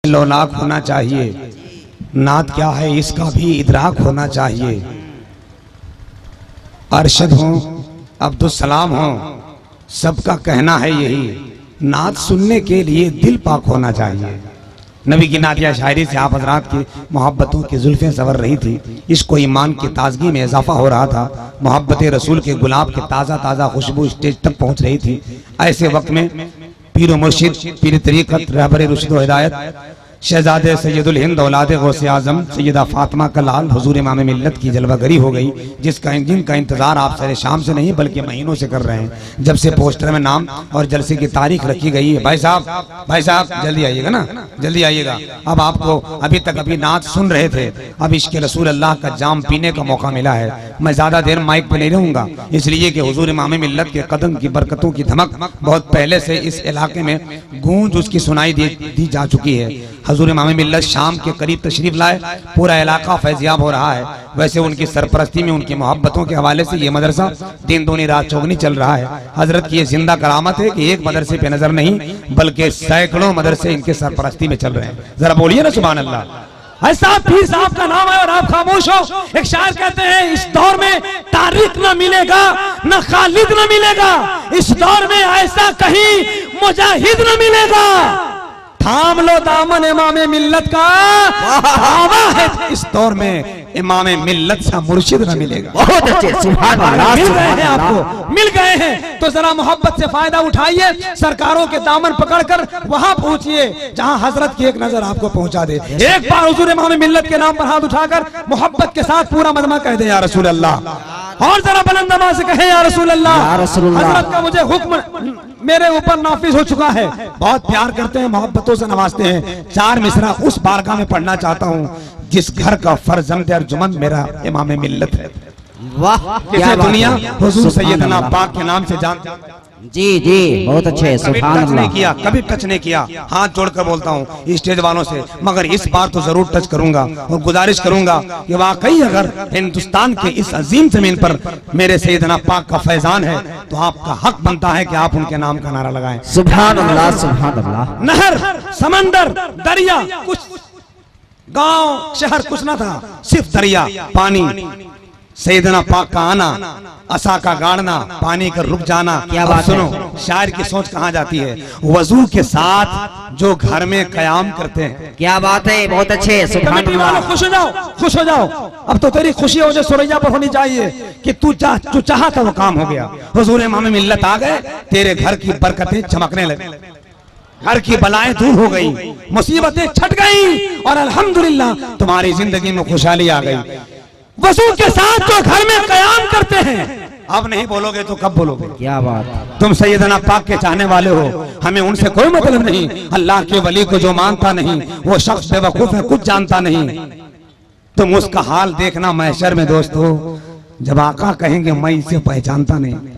लौलाक होना चाहिए। नात क्या है इसका भी इदराक होना चाहिए। अरशद हो, अब्दुल सलाम हो, सबका कहना है यही, नात सुनने के लिए दिल पाक होना चाहिए। नबी की नातिया शायरी से आप हजरात की मोहब्बतों की जुल्फें सवर रही थी। इसको ईमान की ताजगी में इजाफा हो रहा था। मोहब्बत रसूल के गुलाब की ताज़ा ताज़ा खुशबू स्टेज तक पहुंच रही थी। ऐसे वक्त में पीर मुर्शिद, पीर तरीक़त, रहबर रुश्द व हिदायत, शहजादे सैयदुल हिंद औलाद गौसे आजम सैयदा फातिमा का लाल हुजूर इमाम मिल्लत की जलवागरी हो गई, जिनका इंतजार आप सारे शाम से नहीं बल्कि महीनों से कर रहे हैं। जब से पोस्टर में नाम और जलसे की तारीख रखी गई है। भाई साहब जल्दी आइएगा ना, जल्दी आइएगा। अब आपको अभी तक अभी नात सुन रहे थे, अब इश्क़ रसूल अल्लाह का जाम पीने का मौका मिला है। मैं ज्यादा देर माइक पे नहीं रहूंगा, इसलिए कि हुजूर इमाम मिल्लत के कदम की बरकतों की धमक बहुत पहले से इस इलाके में गूंज उसकी सुनाई दी जा चुकी है। हुजूर इमाम मिल्लत शाम के करीब तशरीफ लाए, पूरा इलाका फैज़याब हो रहा है। वैसे उनकी सरपरस्ती में, उनकी मोहब्बतों के हवाले से ये मदरसा दिन दूनी रात चौगनी चल रहा है। हजरत की ये जिंदा करामत है कि एक मदरसे पे नजर नहीं बल्कि सैकड़ों मदरसे इनके सरपरस्ती में चल रहे हैं। जरा बोलिए ना सुभान अल्लाह। ऐसा पीर साहब का नाम है और आप खामोश हो। एक शायर कहते हैं इस दौर में तारीख न मिलेगा न खालिद न मिलेगा, इस दौर में ऐसा कहीं मुजाहिद न मिलेगा। थाम लो दामन इमाम मिल्लत का, दावा है इस दौर में इमाम मिल्लत सा मुर्शिद न मिलेगा। बहुत अच्छे, सुभान अल्लाह। मिल गए हैं, आपको मिल गए हैं तो जरा मोहब्बत से फायदा उठाइए। सरकारों के दामन पकड़कर वहां पहुंचिए जहां हजरत की एक नजर आपको पहुंचा दे। एक बार हुजूर इमाम मिल्लत के नाम पर हाथ उठाकर मोहब्बत के साथ पूरा मजमा कह दे या रसूल अल्लाह, और जरा बुलंद आवाज से कहे या रसूल अल्लाह। हजरत का मुझे हुक्म मेरे ऊपर नाफिज हो चुका है। बहुत प्यार करते हैं, मोहब्बतों से नवाजते हैं। 4 मिसरा उस बारगाह में पढ़ना चाहता हूँ जिस घर का फर्जंद अर्जुमंद मेरा इमाम मिल्लत है। वाह, क्या दुनिया हुजूर सैयदना पाक के नाम से जानती। जी जी, बहुत अच्छे, सुभान टच नहीं अल्लाह। किया, कभी टच नहीं किया। हाथ जोड़कर बोलता हूँ स्टेज वालों से, मगर इस बार तो जरूर टच करूंगा और गुजारिश करूंगा कि वाकई अगर हिंदुस्तान के इस अजीम जमीन पर मेरे सैयदना पाक का फैजान है तो आपका हक बनता है कि आप उनके नाम का नारा लगाएं। सुभान अल्लाह, सुभान अल्लाह। नहर, समंदर, दरिया, कुछ गांव शहर कुछ ना था, सिर्फ दरिया, पानी। सैयदना पाक का आना, असा का गाड़ना, पानी का रुक जाना। क्या बात सुनो, है। शायर की सोच कहाँ जाती है। वजू के साथ जो घर में कयाम करते हैं। क्या बात है, बहुत अच्छे, सुभान कमेटी वालों अल्लाह। खुश हो जाओ, खुश हो जाओ। अब तो तेरी खुशी हो जो सुरैया पर होनी चाहिए कि तू चाहा था वो काम हो गया। हुजूर इमाम मिल्लत आ गए, तेरे घर की बरकतें चमकने लगी, घर की बलाएं दूर हो गई, मुसीबतें छट गई और अल्हम्दुलिल्लाह तुम्हारी जिंदगी में खुशहाली आ गई। वजू के साथ जो घर में कयाम करते हैं, अब नहीं बोलोगे तो कब बोलोगे। क्या बात। तुम सैयदना पाक के चाहने वाले हो, हमें उनसे कोई मतलब नहीं। अल्लाह के वली को जो मानता नहीं वो शख्स बेवकूफ है, कुछ जानता नहीं। तुम उसका हाल देखना महशर में दोस्तों, जब आका कहेंगे मैं इसे पहचानता नहीं।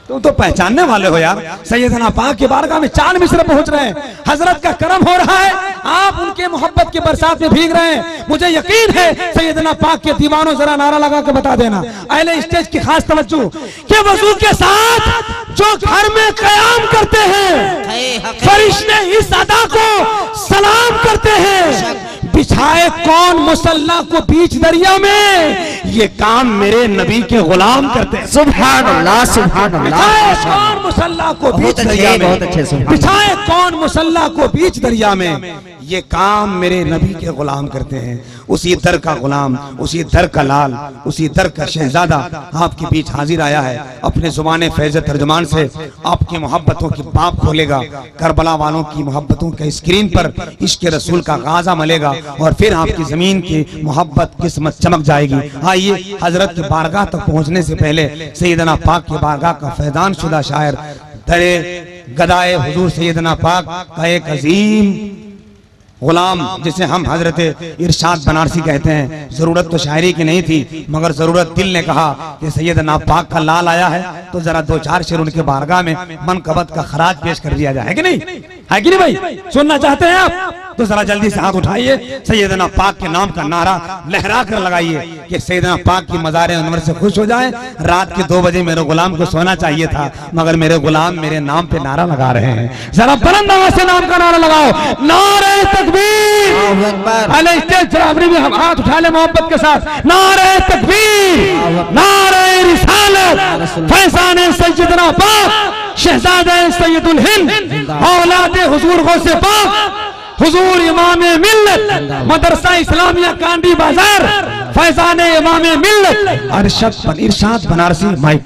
तुम तो पहचानने वाले हो यार। सैयदना पाक के बारगाह में 4 मिसरे पहुंच रहे हैं, हजरत का करम हो रहा है, आप उनके मोहब्बत की बरसात में भीग रहे हैं। मुझे यकीन है सैयदना पाक के दीवानों जरा नारा लगा के बता देना, अहले स्टेज की खास तवज्जो, कि वजू के साथ जो घर में कयाम करते हैं फरिश्ते इस अदा को सलाम करते हैं। बिछाए कौन मुसल्ला को बीच दरिया में, ये काम मेरे नबी के गुलाम करते हैं। सुभान अल्लाह, सुभान अल्लाह। बिछाए कौन मुसल्ला को बीच दरिया में, बहुत अच्छे, सुभान बिछाए कौन मुसल्ला को बीच दरिया में, ये काम मेरे नबी के गुलाम करते हैं। उसी दर का गुलाम, उसी दर का लाल, उसी दर का शहजादा आपके बीच हाजिर आया है। अपने जुबान फैज़ तर्जुमान से आपकी मोहब्बतों की बाब खोलेगा। करबला वालों की मोहब्बतों के स्क्रीन पर इश्क़ रसूल का गाजा मलेगा और फिर आपकी जमीन की मोहब्बत किस्मत चमक जाएगी। आइए हजरत की बारगाह तक पहुंचने से पहले सैयदना पाक की बारगाह का फैजान शुदा शायर दरे गदाए हुजूर सैयदना पाक का एक अजीम गुलाम, जिसे हम हजरत इरशाद बनारसी कहते हैं। जरूरत तो शायरी की नहीं थी, मगर जरूरत दिल ने कहा कि सैयदना पाक का लाल आया है तो जरा 2-4 शेर उनके बारगाह में मनकबत का खराज पेश कर दिया जाए। है कि नहीं, है कि नहीं भाई? सुनना चाहते हैं आप? तो जरा जल्दी से हाथ उठाइए, सैयदना पाक के नाम का नारा लहरा कर लगाइए कि सैयदना पाक की मज़ार अनवर से खुश हो जाए। रात के 2 बजे मेरे गुलाम को सोना चाहिए था, मगर मेरे गुलाम मेरे नाम पे नारा लगा रहे हैं। जरा बुलंद आवाज़ से नाम का नारा लगाओ, नारे तकबीर। पहले स्टेज बराबरी में हम हाथ उठा ले मोहब्बत के साथ, नारे तकबीर, नारे रिसालत, फैज़ान सैयदना पाक, शहजादे सैयदुल हिंद, औलादे हुजूर गौसे पाक, हुजूर इमामे मिल्लत, मदरसा इस्लामिया कांडी बाजार, फैज़ान इमामे मिल्लत, अरशद इरशाद बनारसी माइक।